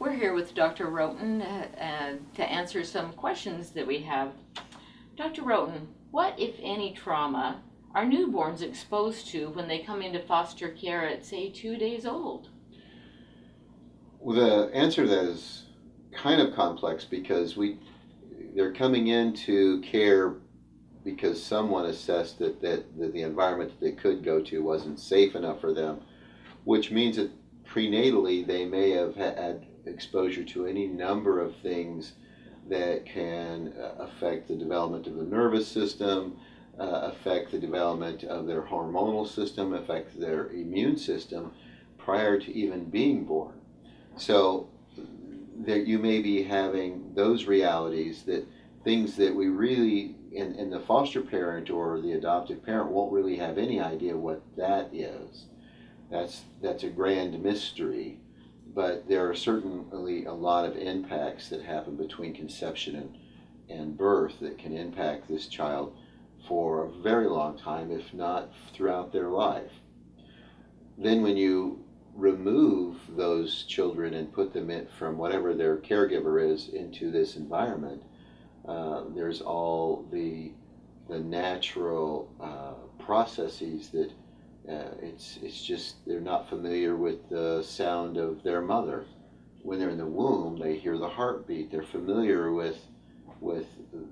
we're here with Dr. Rhoton to answer some questions that we have. Dr. Rhoton, what, if any, trauma are newborns exposed to when they come into foster care at, say, 2 days old? Well, the answer to that is kind of complex because they're coming into care because someone assessed that the environment that they could go to wasn't safe enough for them, which means that prenatally they may have had exposure to any number of things that can affect the development of the nervous system, affect the development of their hormonal system, affect their immune system prior to even being born. So that you may be having those realities, that things that we really, in the foster parent or the adoptive parent, won't really have any idea what that is. That's a grand mystery, but there are certainly a lot of impacts that happen between conception and birth that can impact this child for a very long time, if not throughout their life. Then when you remove those children and put them in from whatever their caregiver is into this environment, there's all the natural processes that it's just they're not familiar with the sound of their mother. When they're in the womb, they hear the heartbeat. They're familiar with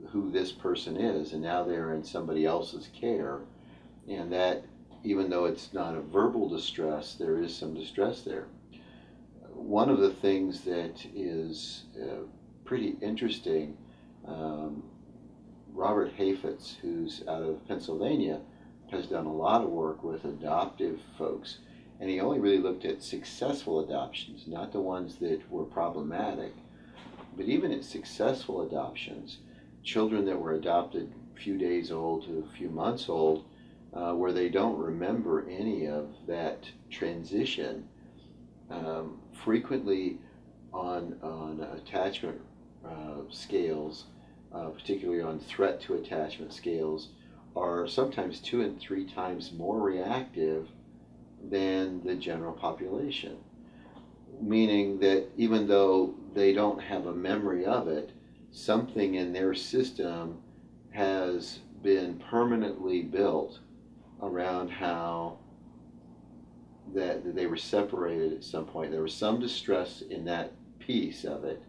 who this person is, and now they're in somebody else's care, and that, even though it's not a verbal distress, there is some distress there. One of the things that is pretty interesting, Robert Hafetz, who's out of Pennsylvania, has done a lot of work with adoptive folks, and he only really looked at successful adoptions, not the ones that were problematic. But even at successful adoptions, children that were adopted a few days old to a few months old, where they don't remember any of that transition, frequently on attachment scales, particularly on threat to attachment scales, are sometimes 2 and 3 times more reactive than the general population. Meaning that even though they don't have a memory of it, something in their system has been permanently built around how that they were separated at some point. There was some distress in that piece of it,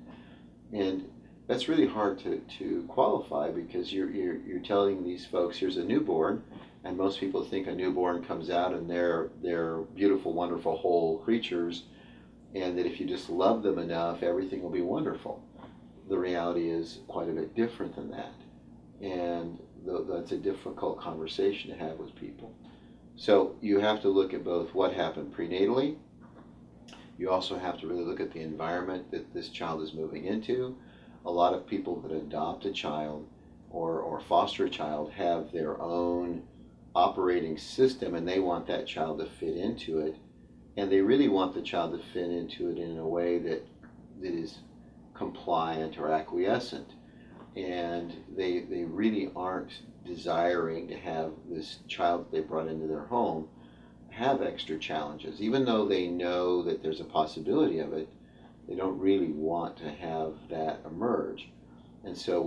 and that's really hard to qualify, because you're telling these folks, here's a newborn, and most people think a newborn comes out and they're beautiful, wonderful, whole creatures, and that if you just love them enough, everything will be wonderful. The reality is quite a bit different than that, and that's a difficult conversation to have with people. So you have to look at both what happened prenatally. You also have to really look at the environment that this child is moving into. A lot of people that adopt a child or foster a child have their own operating system, and they want that child to fit into it, and they really want the child to fit into it in a way that is compliant or acquiescent, and they really aren't desiring to have this child that they brought into their home have extra challenges. Even though they know that there's a possibility of it, they don't really want to have that emerge. And so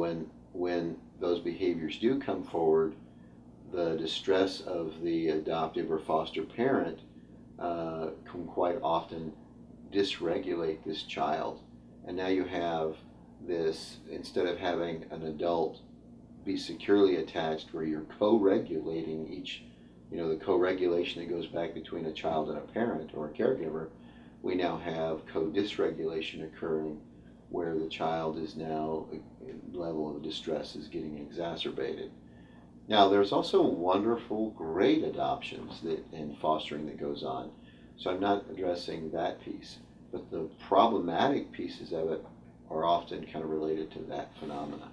when those behaviors do come forward, the distress of the adoptive or foster parent can quite often dysregulate this child. And now you have this, instead of having an adult be securely attached where you're co-regulating each, the co-regulation that goes back between a child and a parent or a caregiver, we now have co-dysregulation occurring where the child is now, level of distress is getting exacerbated. Now, there's also wonderful, great adoptions and fostering that goes on. So I'm not addressing that piece, but the problematic pieces of it are often kind of related to that phenomena.